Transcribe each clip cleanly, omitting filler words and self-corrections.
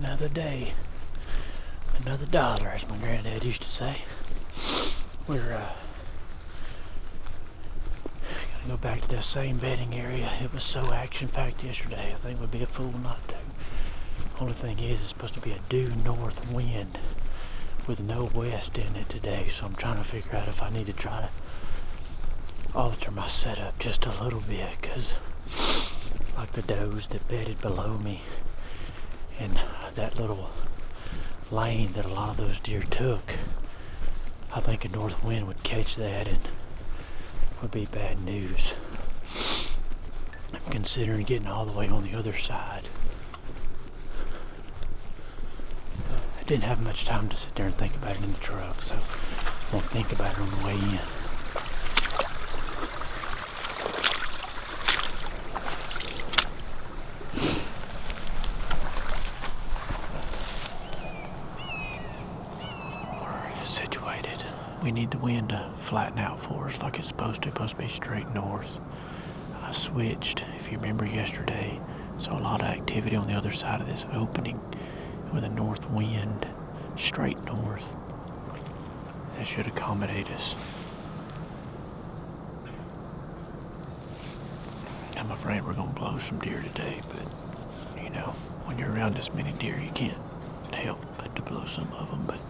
Another day, another dollar, as my granddad used to say. We're gonna go back to that same bedding area. It was so action-packed yesterday. I think we'd be a fool not to. Only thing is, it's supposed to be a due north wind with no west in it today, so I'm trying to figure out if I need to try to alter my setup just a little bit, because like the does that bedded below me and that little lane that a lot of those deer took, I think a north wind would catch that and would be bad news. I'm considering getting all the way on the other side. I didn't have much time to sit there and think about it in the truck, so I won't think about it on the way in. Situated. We need the wind to flatten out for us like it's supposed to be straight north. I switched, if you remember yesterday, saw a lot of activity on the other side of this opening with a north wind, straight north. That should accommodate us. I'm afraid we're gonna blow some deer today, but you know, when you're around this many deer, you can't help but to blow some of them. But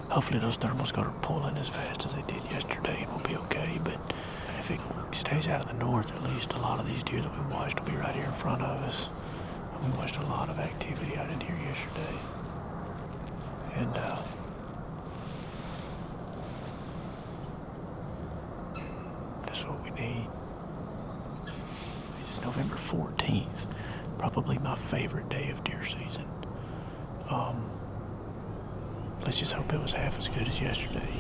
hopefully those thermals go to pulling as fast as they did yesterday and we'll be okay. But if it stays out of the north, at least a lot of these deer that we watched will be right here in front of us. And we watched a lot of activity out in here yesterday. And that's what we need. It's November 14th, probably my favorite day of deer season. Let's just hope it was half as good as yesterday.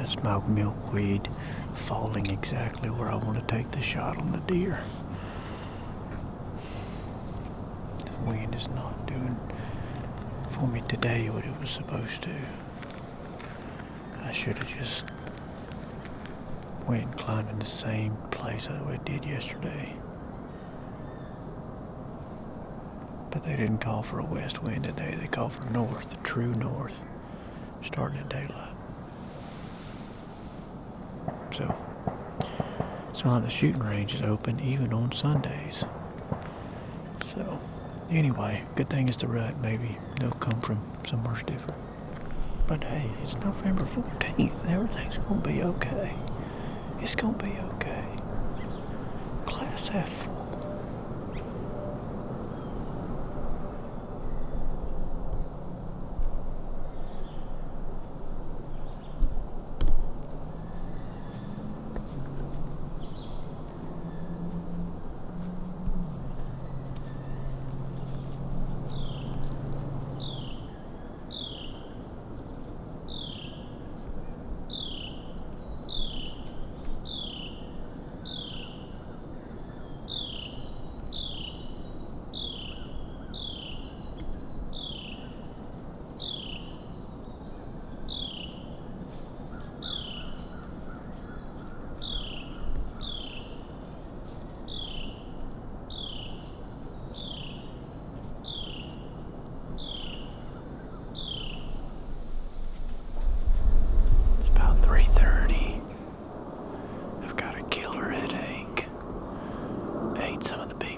That's my milkweed falling exactly where I want to take the shot on the deer. The wind is not doing for me today what it was supposed to. I should have just went and climbed in the same place that I did yesterday. But they didn't call for a west wind today. They called for north, the true north, starting at daylight. So, It's not like the shooting range is open even on Sundays. So, anyway, good thing it's the rut. Maybe they'll come from somewhere different. But hey, it's November 14th. Everything's gonna be okay. It's gonna be okay. Glass half full.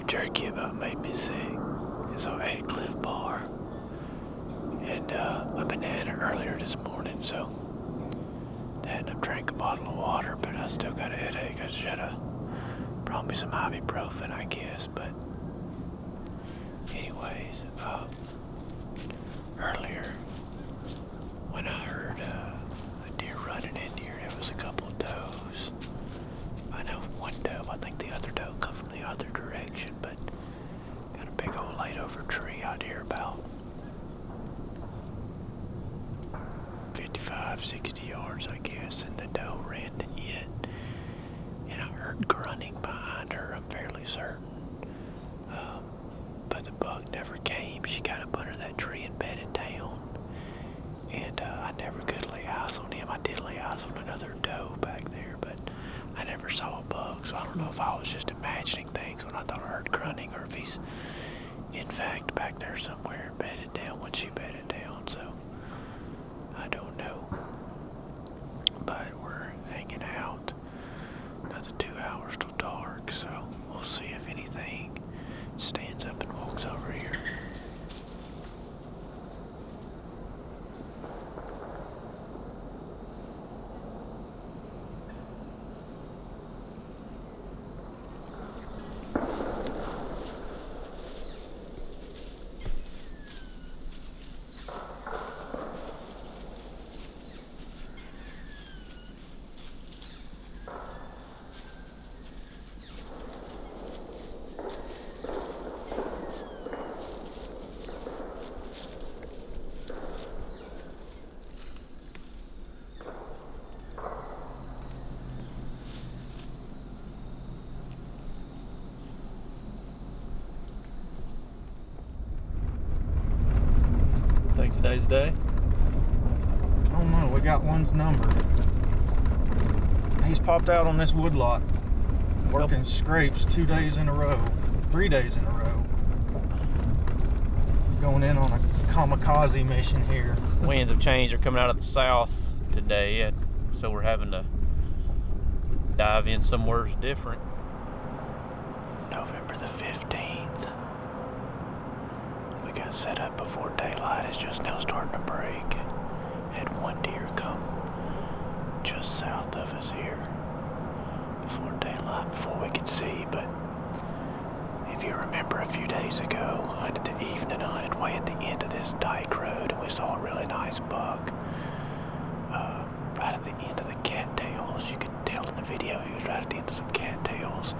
Jerky about made me sick, and so I ate Cliff Bar and a banana earlier this morning. So then I drank a bottle of water, but I still got a headache. I should have brought me some ibuprofen, I guess. But anyways, earlier when I heard a deer running in here, there was a couple of does. I know one doe. I think the other doe come from the other direction, but got a big old laid-over tree out here about 55, 60 yards, I guess, and the doe ran to it. And I heard grunting behind her, I'm fairly certain. But the buck never came. She got up under that tree and bedded down. And I never could lay eyes on him. I did lay eyes on another doe back there, but I never saw a buck, so I don't know if I was just imagining things when I thought I heard grunting, or if he's in fact back there somewhere bedded down when she bedded down, so I don't know. But we're hanging out another 2 hours till dark, so we'll see if anything stands up and walks over here. Today's day? I don't know, we got one's number. He's popped out on this woodlot, working scrapes 2 days in a row, 3 days in a row. Going in on a kamikaze mission here. Winds of change are coming out of the south today, so we're having to dive in somewhere different. November the 15th. We got set up before daylight. It's just now starting to break. Had one deer come just south of us here before daylight, before we could see. But if you remember, a few days ago, hunted the evening, hunted way at the end of this dike road, and we saw a really nice buck right at the end of the cattails. You could tell in the video he was right at the end of some cattails.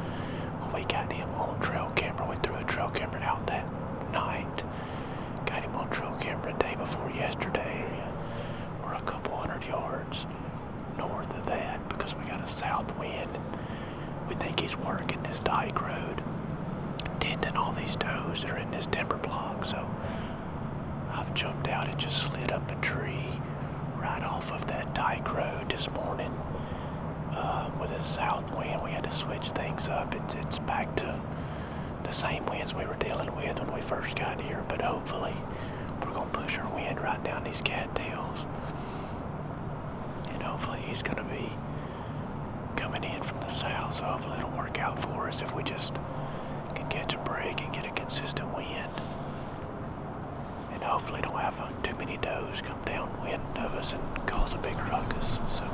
Well, we got him on trail camera. We threw a trail camera out that night. Got him on trail camera the day before yesterday. We're a couple 100 yards north of that because we got a south wind. We think he's working this dike road, tending all these does that are in this timber block. So I've jumped out and just slid up a tree right off of that dike road this morning. With a south wind, we had to switch things up. It's back to the same winds we were dealing with when we first got here, but hopefully we're going to push our wind right down these cattails, and hopefully he's going to be coming in from the south, so hopefully it'll work out for us if we just can catch a break and get a consistent wind. And hopefully don't have too many does come downwind of us and cause a big ruckus. So.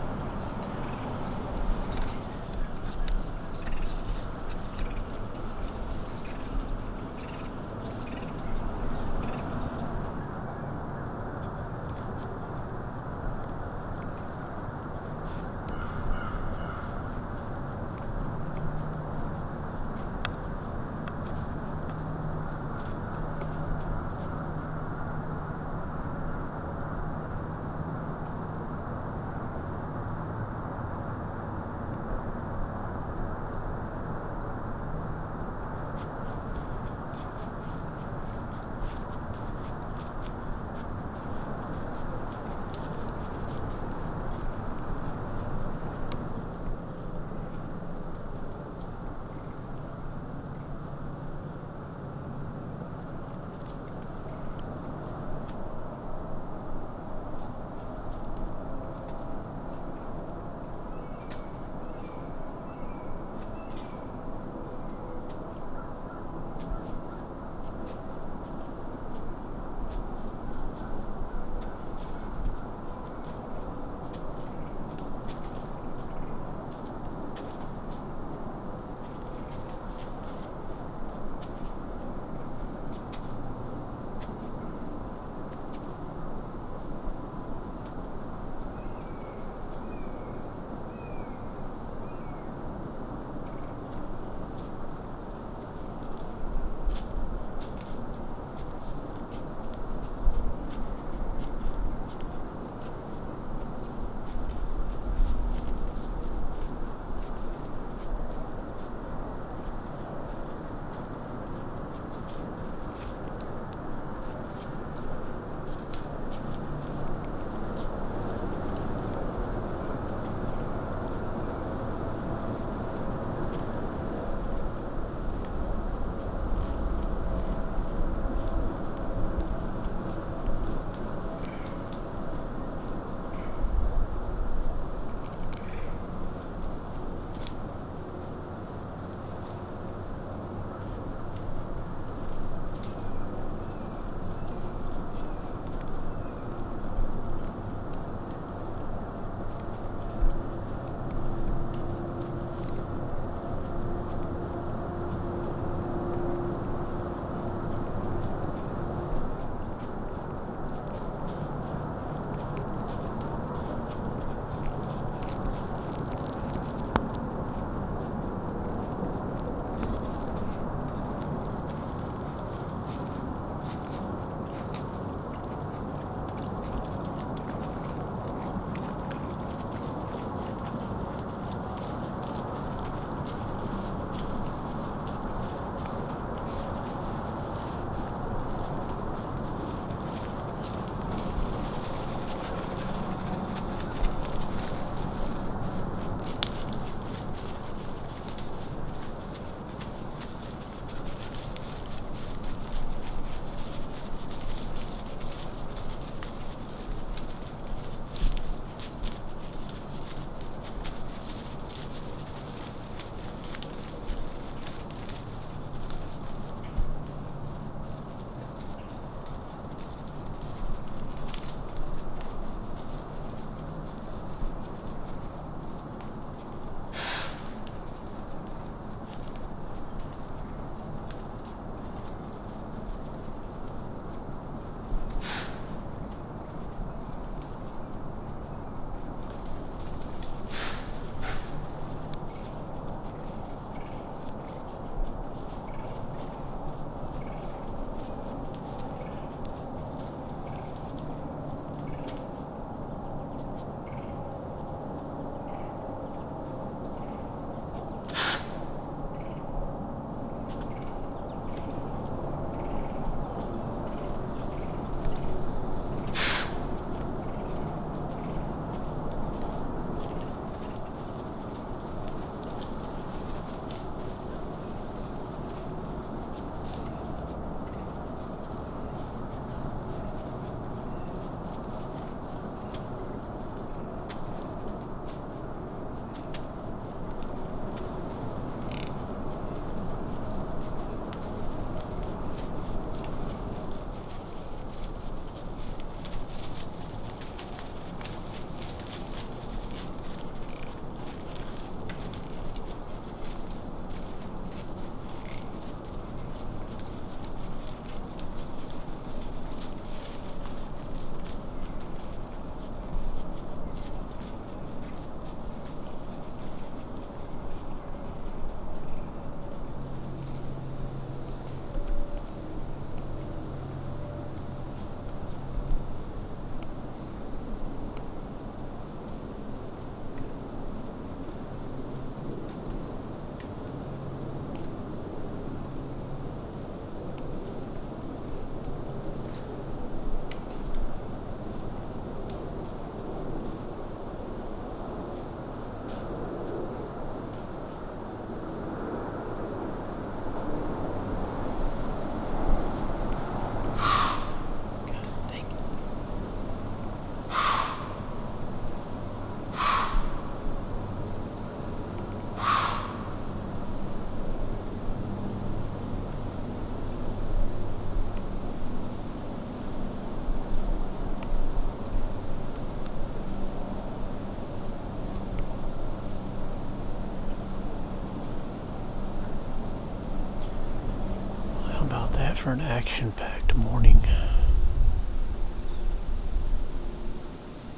that for an action-packed morning.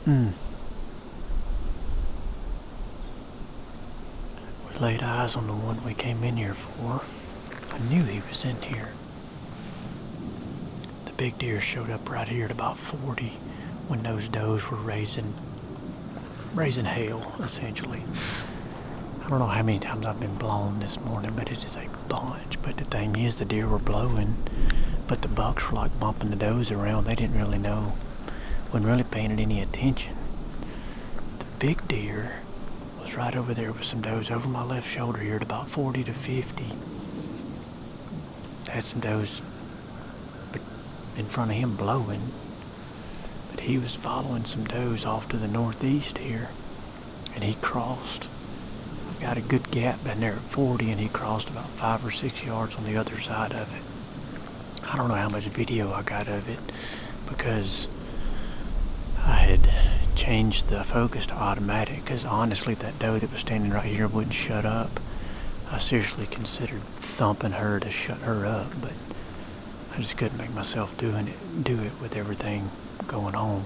We laid eyes on the one we came in here for. I knew he was in here. The big deer showed up right here at about 40 when those does were raising hell, essentially. I don't know how many times I've been blown this morning, but it is a bunch. But the thing is, the deer were blowing, but the bucks were like bumping the does around. They didn't really know, wasn't really paying it any attention. The big deer was right over there with some does over my left shoulder here at about 40 to 50. Had some does in front of him blowing, but he was following some does off to the northeast here, and he crossed. I've got a good gap down there at 40, and he crossed about 5 or 6 yards on the other side of it. I don't know how much video I got of it because I had changed the focus to automatic, because honestly that doe that was standing right here wouldn't shut up. I seriously considered thumping her to shut her up, but I just couldn't make myself do it with everything going on.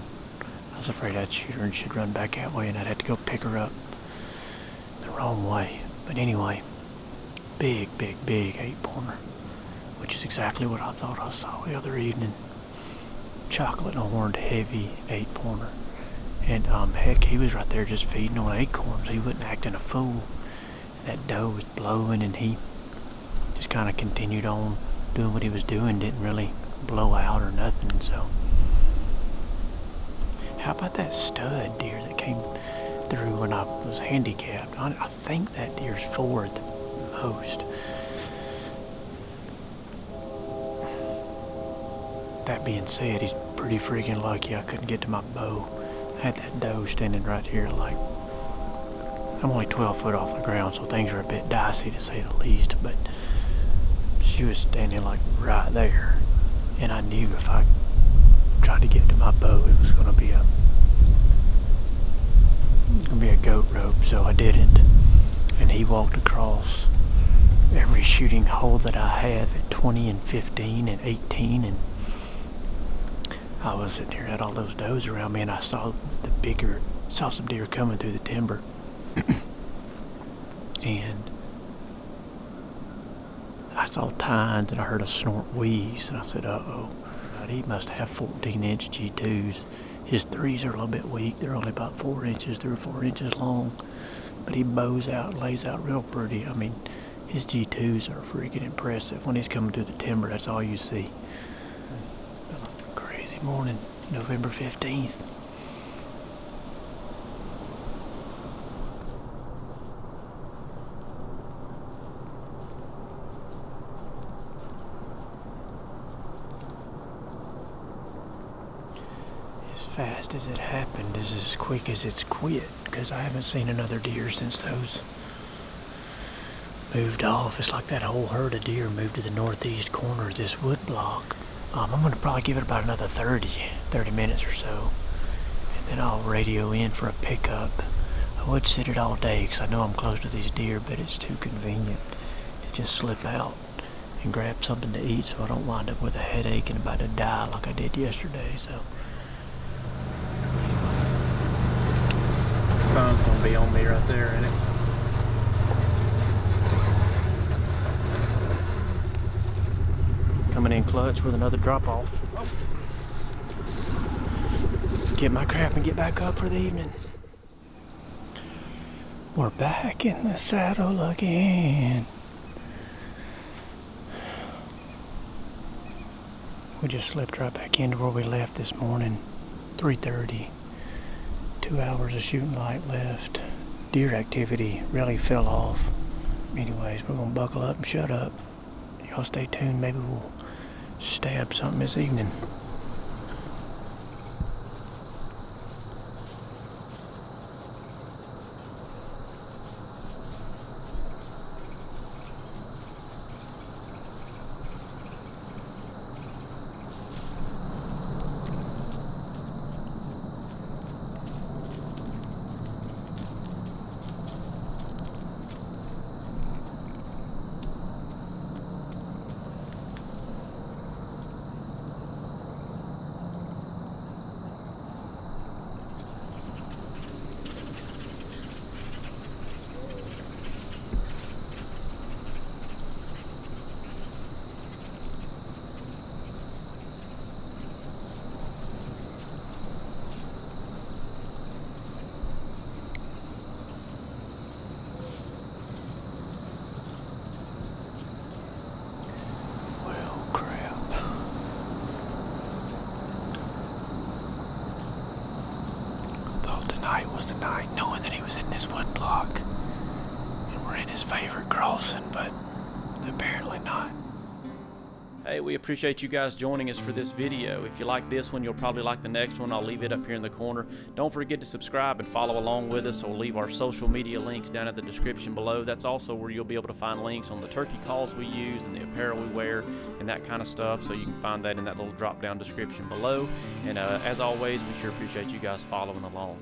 I was afraid I'd shoot her and she'd run back that way, and I'd have to go pick her up the wrong way. But anyway, big 8-pointer, which is exactly what I thought I saw the other evening. Chocolate horned, heavy 8-pointer. And heck, he was right there just feeding on acorns. He wasn't acting a fool. That doe was blowing, and he just kind of continued on doing what he was doing, didn't really blow out or nothing. So how about that stud deer that came through when I was handicapped? I think that deer's 4 at the most. That being said, he's pretty freaking lucky I couldn't get to my bow. I had that doe standing right here, like, I'm only 12 foot off the ground, so things are a bit dicey to say the least, but she was standing like right there, and I knew if I tried to get to my bow, it was gonna be a goat rope, so I didn't. And he walked across every shooting hole that I have at 20 and 15 and 18, and I was sitting here, had all those does around me, and I saw some deer coming through the timber. And I saw tines, and I heard a snort wheeze, and I said, uh-oh. He must have 14-inch G2s. His 3s are a little bit weak. They're only about 4 inches, 3 or 4 inches long. But he bows out, lays out real pretty. I mean, his G2s are freaking impressive. When he's coming through the timber, that's all you see. Crazy morning, November 15th. Fast as it happened is as quick as it's quit, because I haven't seen another deer since those moved off. It's like that whole herd of deer moved to the northeast corner of this wood block. I'm going to probably give it about another 30 minutes or so, and then I'll radio in for a pickup. I would sit it all day because I know I'm close to these deer, but it's too convenient to just slip out and grab something to eat so I don't wind up with a headache and about to die like I did yesterday. So the sun's gonna be on me right there, isn't it? Coming in clutch with another drop off. Get my crap and get back up for the evening. We're back in the saddle again. We just slipped right back into where we left this morning, 3:30. 2 hours of shooting light left. Deer activity really fell off. Anyways, we're gonna buckle up and shut up. Y'all stay tuned. Maybe we'll stab something this evening. crap. Thought tonight was the night, knowing that he was in this wood block. And we're in his favorite crossing, but apparently not. Hey, we appreciate you guys joining us for this video. If you like this one, you'll probably like the next one. I'll leave it up here in the corner. Don't forget to subscribe and follow along with us, or leave our social media links down in the description below. That's also where you'll be able to find links on the turkey calls we use and the apparel we wear and that kind of stuff. So you can find that in that little drop down description below. And as always, we sure appreciate you guys following along.